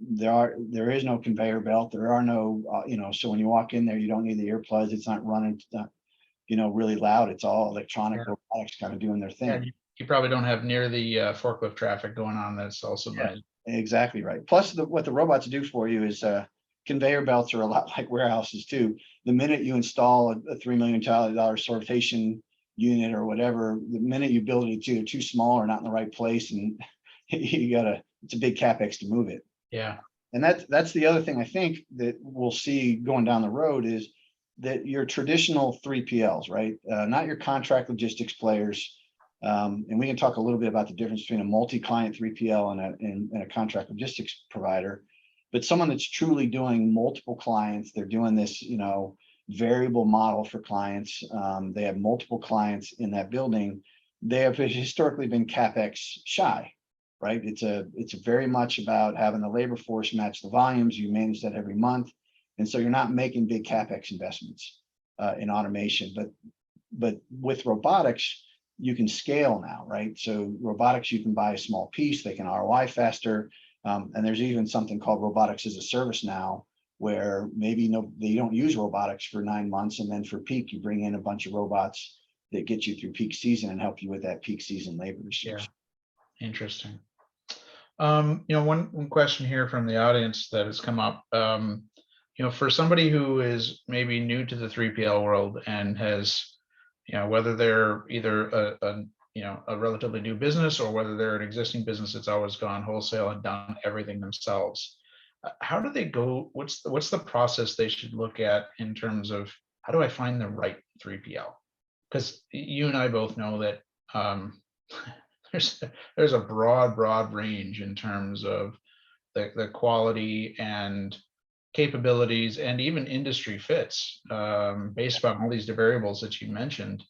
Speaker 2: there is no conveyor belt. There are no, so when you walk in there, you don't need the earplugs. It's not running, really loud. It's all electronic robotics kind of doing their thing.
Speaker 1: Yeah, you probably don't have near the forklift traffic going on. That's also nice.
Speaker 2: Exactly right. Plus, what the robots do for you is conveyor belts are a lot like warehouses too. The minute you install a $3 million sortation unit or whatever, the minute you build it, it's either too small or not in the right place, and it's a big capex to move it.
Speaker 1: Yeah.
Speaker 2: And that's the other thing I think that we'll see going down the road is that your traditional 3PLs, right? Not your contract logistics players. And we can talk a little bit about the difference between a multi-client 3PL and a contract logistics provider, but someone that's truly doing multiple clients. They're doing this, variable model for clients. They have multiple clients in that building. They have historically been CapEx shy, right? It's very much about having the labor force match the volumes. You manage that every month. And so you're not making big CapEx investments in automation, but with robotics, you can scale now, right? So robotics, you can buy a small piece, they can ROI faster. And there's even something called robotics as a service now, where maybe they don't use robotics for 9 months. And then for peak, you bring in a bunch of robots that get you through peak season and help you with that peak season labor issue.
Speaker 1: Yeah. Interesting. One question here from the audience that has come up, for somebody who is maybe new to the 3PL world and has, whether they're either a relatively new business or whether they're an existing business that's always gone wholesale and done everything themselves, how do they go? What's the process they should look at in terms of how do I find the right 3PL? Because you and I both know that there's a broad range in terms of the quality and capabilities and even industry fits based on all these variables that you mentioned.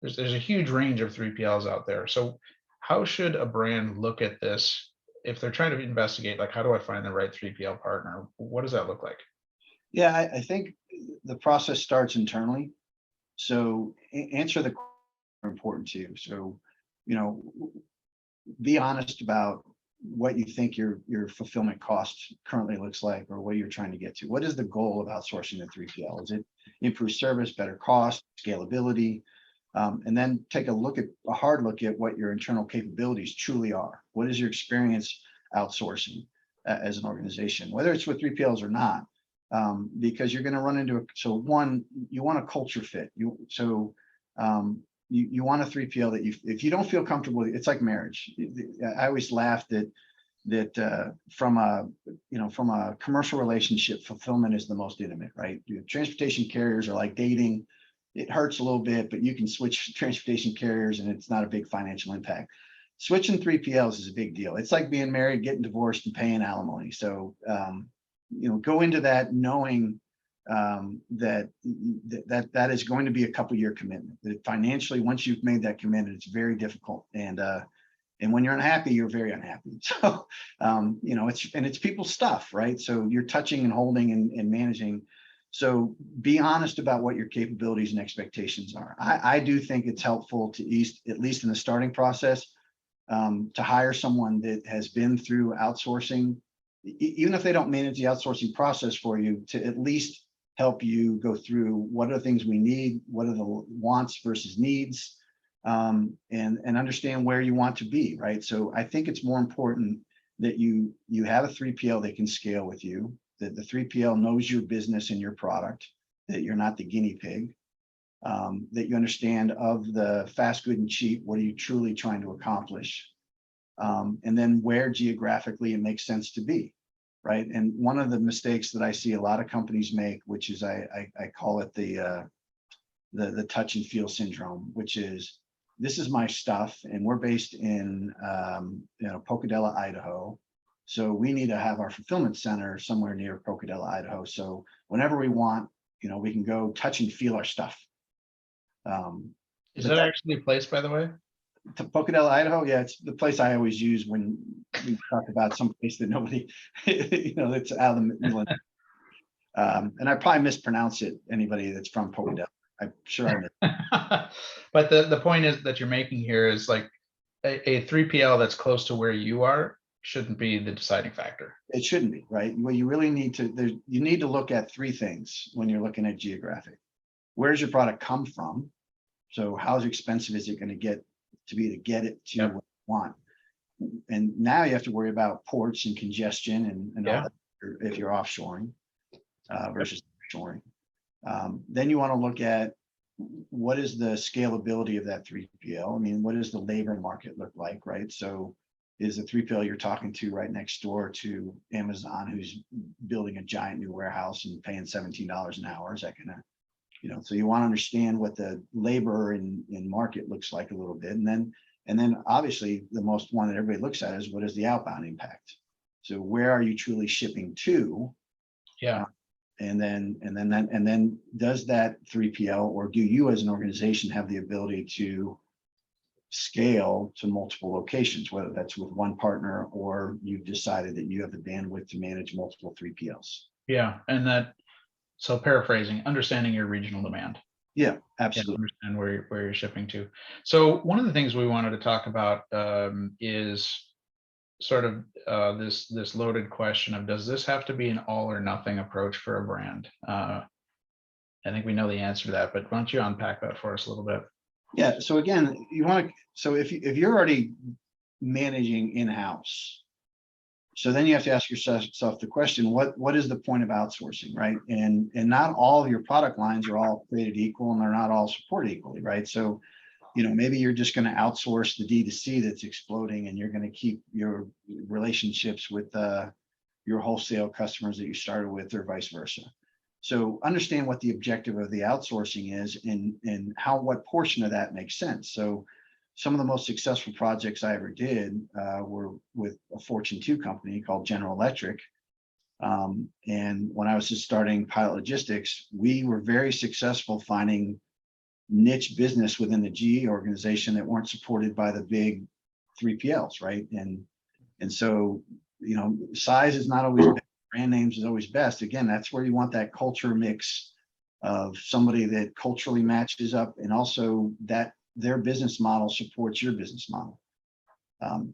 Speaker 1: There's a huge range of 3PLs out there. So how should a brand look at this if they're trying to investigate, like, how do I find the right 3PL partner? What does that look like?
Speaker 2: Yeah, I think the process starts internally. So answer the questions that are important to you. So, be honest about what you think your fulfillment cost currently looks like, or what you're trying to get to. What is the goal of outsourcing the 3PL? Is it improved service, better cost, scalability? And then take a hard look at what your internal capabilities truly are. What is your experience outsourcing as an organization, whether it's with 3PLs or not? Because you're going to run into so one, you want a culture fit. You want a 3PL that if you don't feel comfortable, it's like marriage. I always laugh that from a commercial relationship, fulfillment is the most intimate, right? Transportation carriers are like dating. It hurts a little bit, but you can switch transportation carriers and it's not a big financial impact. Switching 3PLs is a big deal. It's like being married, getting divorced, and paying alimony. So, go into that knowing that is going to be a couple year commitment. That financially, once you've made that commitment, it's very difficult. And when you're unhappy, you're very unhappy. So, it's people's stuff, right? So you're touching and holding and managing. So be honest about what your capabilities and expectations are. I do think it's helpful to at least in the starting process, to hire someone that has been through outsourcing, even if they don't manage the outsourcing process for you, to at least help you go through what are the things we need, what are the wants versus needs, and understand where you want to be, right? So I think it's more important that you have a 3PL that can scale with you, that the 3PL knows your business and your product, that you're not the guinea pig, that you understand of the fast, good, and cheap, what are you truly trying to accomplish? And then where geographically it makes sense to be, right? And one of the mistakes that I see a lot of companies make, which is I call it the touch and feel syndrome, which is, this is my stuff, and we're based in Pocatello, Idaho. So we need to have our fulfillment center somewhere near Pocatello, Idaho. So whenever we want, we can go touch and feel our stuff.
Speaker 1: Is that actually a place, by the way?
Speaker 2: To Pocatello, Idaho? Yeah, it's the place I always use when we talk about some place that nobody, that's out of the Midland. And I probably mispronounce it, anybody that's from Pocatello. I'm sure I missed.
Speaker 1: But the point is that you're making here is like a 3PL that's close to where you are shouldn't be the deciding factor.
Speaker 2: It shouldn't be, right? Well, you really need to, you need to look at three things when you're looking at geographic. Where's your product come from? So how expensive is it going to get it to
Speaker 1: Yep.
Speaker 2: what you want? And now you have to worry about ports and congestion and all that if you're offshoring versus shoring. Then you want to look at what is the scalability of that 3PL? I mean, what does the labor market look like, right? So is the 3PL you're talking to right next door to Amazon, who's building a giant new warehouse and paying $17 an hour? Is that gonna, so you want to understand what the labor in market looks like a little bit. And then obviously the most one that everybody looks at is, what is the outbound impact? So where are you truly shipping to?
Speaker 1: Yeah.
Speaker 2: And then does that 3PL, or do you as an organization have the ability to scale to multiple locations, whether that's with one partner or you've decided that you have the bandwidth to manage multiple 3PLs?
Speaker 1: Yeah. So paraphrasing, understanding your regional demand.
Speaker 2: Yeah, absolutely.
Speaker 1: Understand where you're shipping to. So one of the things we wanted to talk about is sort of this loaded question of, does this have to be an all or nothing approach for a brand? I think we know the answer to that, but why don't you unpack that for us a little bit?
Speaker 2: Yeah. So again, so if you're already managing in-house, so then you have to ask yourself the question, what is the point of outsourcing, right? And not all of your product lines are all created equal, and they're not all supported equally, right? So, maybe you're just going to outsource the D2C that's exploding, and you're going to keep your relationships with your wholesale customers that you started with, or vice versa. So understand what the objective of the outsourcing is, and what portion of that makes sense. So some of the most successful projects I ever did were with a Fortune 2 company called General Electric. And when I was just starting Pilot Logistics, we were very successful finding niche business within the GE organization that weren't supported by the big 3PLs, right? And so, size is not always best, brand names is always best. Again, that's where you want that culture mix of somebody that culturally matches up, and also that their business model supports your business model.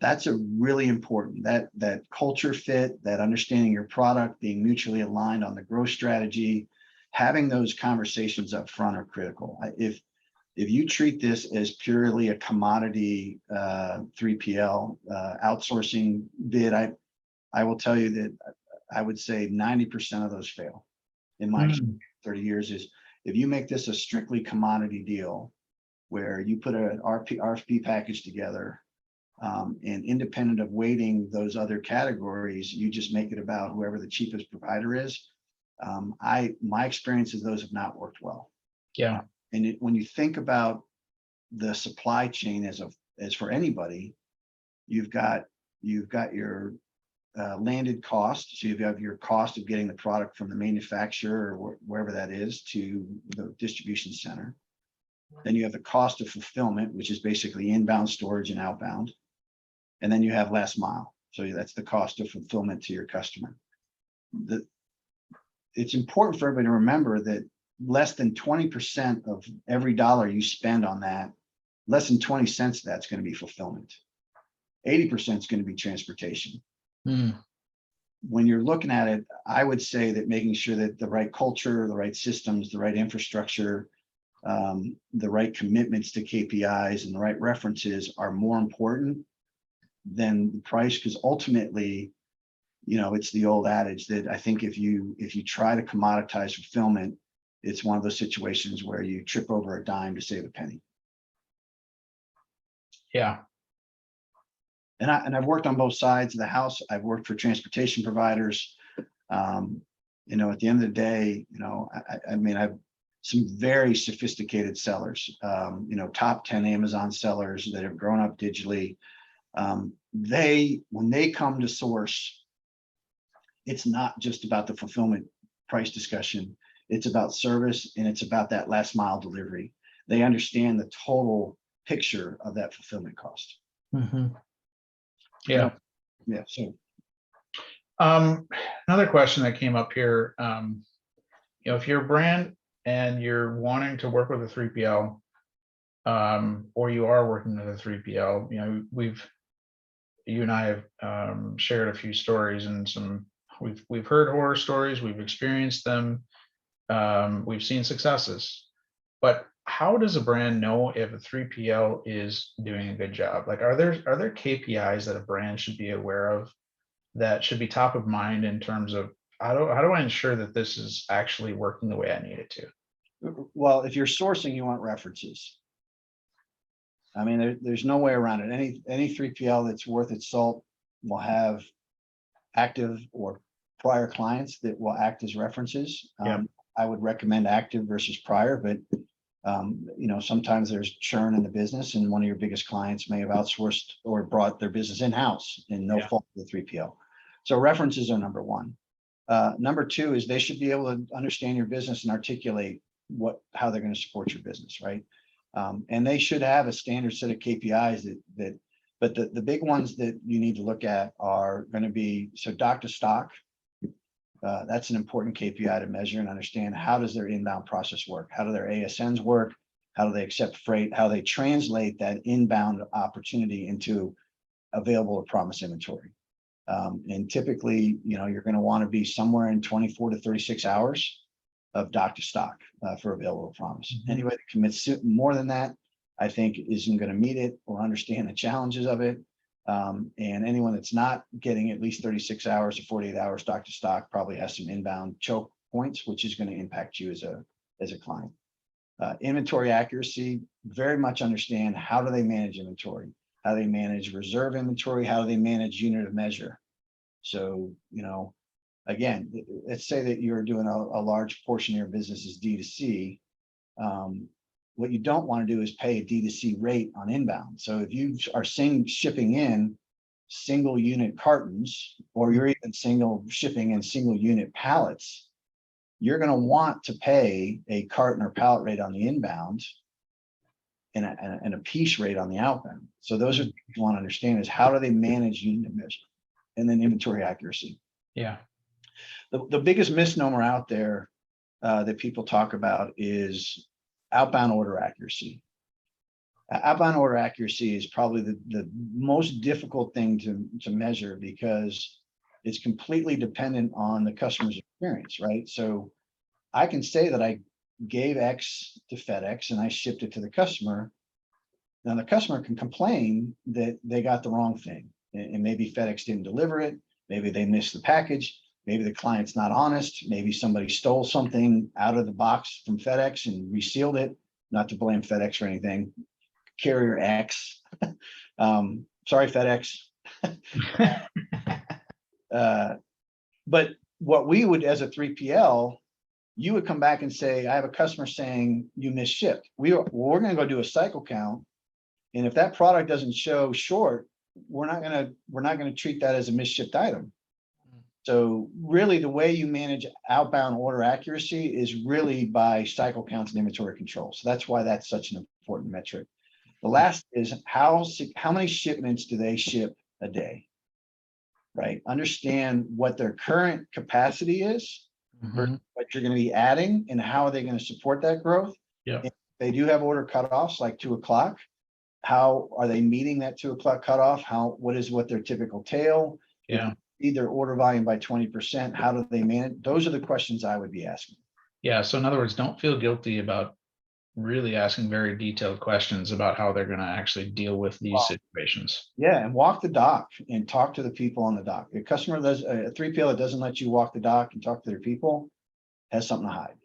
Speaker 2: That's a really important, that culture fit, that understanding your product, being mutually aligned on the growth strategy, having those conversations up front are critical. If you treat this as purely a commodity 3PL outsourcing bid, I will tell you that I would say 90% of those fail. In my 30 years, is if you make this a strictly commodity deal, where you put an RFP package together, and independent of weighting those other categories, you just make it about whoever the cheapest provider is. My experience is those have not worked well.
Speaker 1: Yeah.
Speaker 2: And when you think about the supply chain as for anybody, you've got your landed cost. So you have your cost of getting the product from the manufacturer or wherever that is to the distribution center. Then you have the cost of fulfillment, which is basically inbound storage and outbound. And then you have last mile. So that's the cost of fulfillment to your customer. It's important for everybody to remember that less than 20% of every dollar you spend on that, less than 20 cents of that's going to be fulfillment. 80% is going to be transportation. When you're looking at it, I would say that making sure that the right culture, the right systems, the right infrastructure, the right commitments to KPIs and the right references are more important than the price, because ultimately, it's the old adage that I think if you try to commoditize fulfillment, it's one of those situations where you trip over a dime to save a penny.
Speaker 1: Yeah.
Speaker 2: And I've worked on both sides of the house. I've worked for transportation providers. At the end of the day, I mean, I've some very sophisticated sellers, top 10 Amazon sellers that have grown up digitally. When they come to source, it's not just about the fulfillment price discussion. It's about service, and it's about that last mile delivery. They understand the total picture of that fulfillment cost.
Speaker 1: Yeah.
Speaker 2: Yeah. So
Speaker 1: another question that came up here, if you're a brand and you're wanting to work with a 3PL, or you are working with a 3PL, you and I have shared a few stories, and we've heard horror stories, we've experienced them, we've seen successes. But how does a brand know if a 3PL is doing a good job? Like, are there KPIs that a brand should be aware of that should be top of mind in terms of how do I ensure that this is actually working the way I need it to?
Speaker 2: Well, if you're sourcing, you want references. I mean, there's no way around it. Any 3PL that's worth its salt will have active or prior clients that will act as references.
Speaker 1: Yeah.
Speaker 2: I would recommend active versus prior, but sometimes there's churn in the business, and one of your biggest clients may have outsourced or brought their business in-house and no fault of the 3PL. So references are number one. Number two is they should be able to understand your business and articulate how they're going to support your business, right? And they should have a standard set of KPIs but the big ones that you need to look at are going to be, so dock to stock. That's an important KPI to measure and understand. How does their inbound process work? How do their ASNs work? How do they accept freight? How they translate that inbound opportunity into available or promised inventory? And typically, you're going to want to be somewhere in 24 to 36 hours of dock to stock for available promise. Anybody that commits more than that, I think, isn't going to meet it or understand the challenges of it. And anyone that's not getting at least 36 hours to 48 hours dock to stock probably has some inbound choke points, which is going to impact you as a client. Inventory accuracy, very much understand how do they manage inventory, how do they manage reserve inventory, how do they manage unit of measure. So, again, let's say that you're doing a large portion of your business is D2C. What you don't want to do is pay a D2C rate on inbound. So if you are shipping in single unit cartons, or you're even shipping in single unit pallets, you're going to want to pay a carton or pallet rate on the inbound and a piece rate on the outbound. So those are things you want to understand, is how do they manage unit measure, and then inventory accuracy.
Speaker 1: Yeah.
Speaker 2: The biggest misnomer out there that people talk about is outbound order accuracy. Outbound order accuracy is probably the most difficult thing to measure, because it's completely dependent on the customer's experience, right? So I can say that I gave X to FedEx and I shipped it to the customer. Now the customer can complain that they got the wrong thing, and maybe FedEx didn't deliver it. Maybe they missed the package. Maybe the client's not honest. Maybe somebody stole something out of the box from FedEx and resealed it. Not to blame FedEx for anything. Carrier X. Sorry, FedEx. But what we would, as a 3PL, you would come back and say, I have a customer saying you misshipped. We're going to go do a cycle count. And if that product doesn't show short, we're not going to treat that as a misshipped item. So really the way you manage outbound order accuracy is really by cycle counts and inventory control. So that's why that's such an important metric. The last is how many shipments do they ship a day, right? Understand what their current capacity is, versus what you're going to be adding, and how are they going to support that growth.
Speaker 1: Yeah.
Speaker 2: If they do have order cutoffs like 2 o'clock, how are they meeting that 2 o'clock cutoff? What their typical tail?
Speaker 1: Yeah.
Speaker 2: Feed their order volume by 20%. How do they manage? Those are the questions I would be asking.
Speaker 1: Yeah. So in other words, don't feel guilty about really asking very detailed questions about how they're going to actually deal with these situations.
Speaker 2: Yeah, and walk the dock and talk to the people on the dock. A customer does a 3PL that doesn't let you walk the dock and talk to their people has something to hide.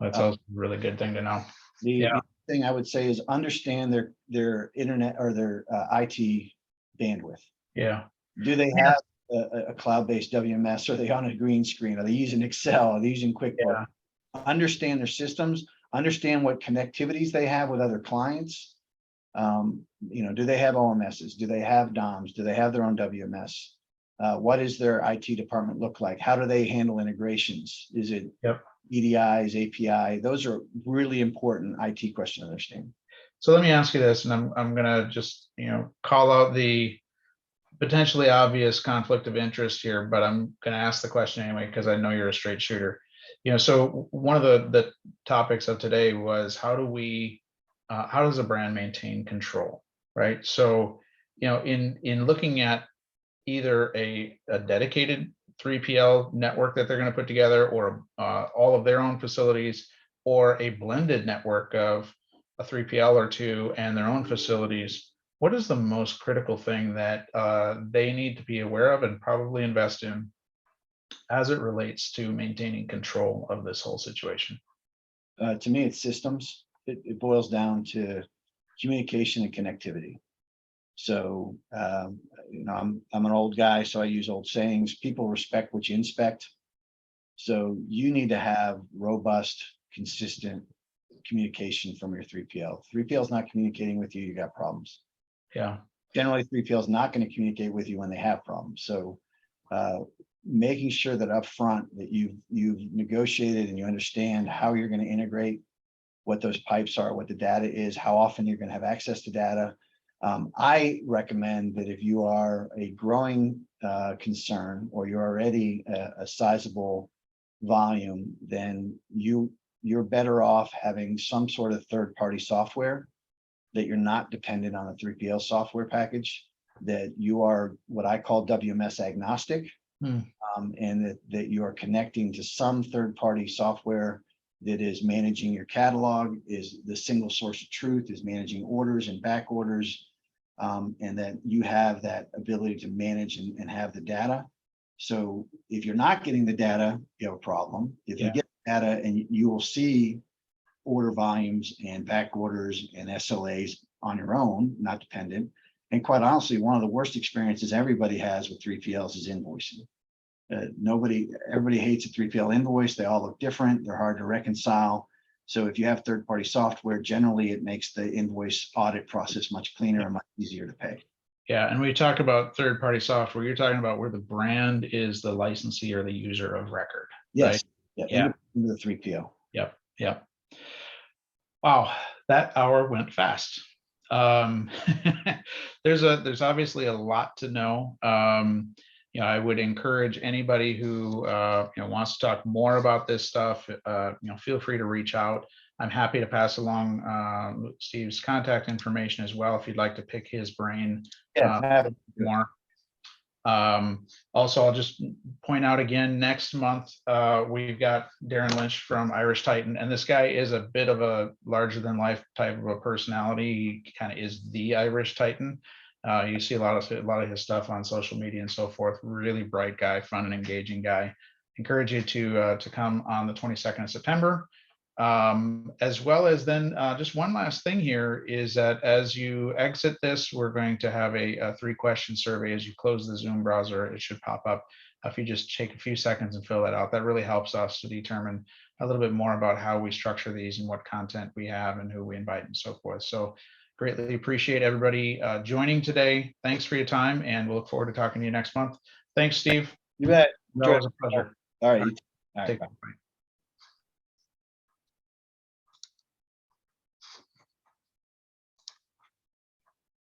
Speaker 1: That's also a really good thing to know.
Speaker 2: The thing I would say is understand their internet or their IT bandwidth.
Speaker 1: Yeah.
Speaker 2: Do they have a cloud-based WMS? Are they on a green screen? Are they using Excel? Are they using QuickBooks? Understand their systems, understand what connectivities they have with other clients. Do they have OMSs? Do they have DOMs? Do they have their own WMS? What does their IT department look like? How do they handle integrations? Is it EDIs, API? Those are really important IT questions to understand.
Speaker 1: So let me ask you this, and I'm gonna just call out the potentially obvious conflict of interest here, but I'm gonna ask the question anyway because I know you're a straight shooter. So one of the topics of today was how does a brand maintain control, right? So in looking at either a dedicated 3PL network that they're going to put together, or all of their own facilities, or a blended network of a 3PL or 2 and their own facilities, what is the most critical thing that they need to be aware of and probably invest in as it relates to maintaining control of this whole situation?
Speaker 2: To me, it's systems. It boils down to communication and connectivity. So, I'm an old guy, so I use old sayings. People respect what you inspect. So you need to have robust, consistent communication from your 3PL. 3PL is not communicating with you, you got problems.
Speaker 1: Yeah.
Speaker 2: Generally, 3PL is not going to communicate with you when they have problems. So making sure that up front that you've negotiated and you understand how you're going to integrate, what those pipes are, what the data is, how often you're going to have access to data. I recommend that if you are a growing concern, or you're already a sizable volume, then you're better off having some sort of third-party software, that you're not dependent on a 3PL software package, that you are what I call WMS agnostic, and that you are connecting to some third-party software that is managing your catalog, is the single source of truth, is managing orders and back orders, and that you have that ability to manage and have the data. So if you're not getting the data, you have a problem. If you get data, and you will see order volumes and back orders and SLAs on your own, not dependent. And quite honestly, one of the worst experiences everybody has with 3PLs is invoicing. Everybody hates a 3PL invoice. They all look different. They're hard to reconcile. So if you have third-party software, generally it makes the invoice audit process much cleaner and much easier to pay.
Speaker 1: Yeah, and we talk about third-party software. You're talking about where the brand is the licensee or the user of record.
Speaker 2: Yes.
Speaker 1: Right?
Speaker 2: Yeah. Into the 3PL.
Speaker 1: Yep. Wow, that hour went fast. There's obviously a lot to know. I would encourage anybody who wants to talk more about this stuff. Feel free to reach out. I'm happy to pass along Steve's contact information as well if you'd like to pick his brain more. Also, I'll just point out again, next month we've got Darren Lynch from Irish Titan, and this guy is a bit of a larger than life type of a personality. He kind of is the Irish Titan. You see a lot of his stuff on social media and so forth. Really bright guy, fun and engaging guy. Encourage you to come on the 22nd of September. As well as then just one last thing here is that as you exit this, we're going to have a 3-question survey. As you close the Zoom browser, it should pop up. If you just take a few seconds and fill that out, that really helps us to determine a little bit more about how we structure these and what content we have and who we invite and so forth. So greatly appreciate everybody joining today. Thanks for your time, and we'll look forward to talking to you next month. Thanks, Steve.
Speaker 2: You bet.
Speaker 1: No, it was a pleasure.
Speaker 2: All right.
Speaker 3: All right,
Speaker 1: Take
Speaker 3: bye.
Speaker 1: care. Bye.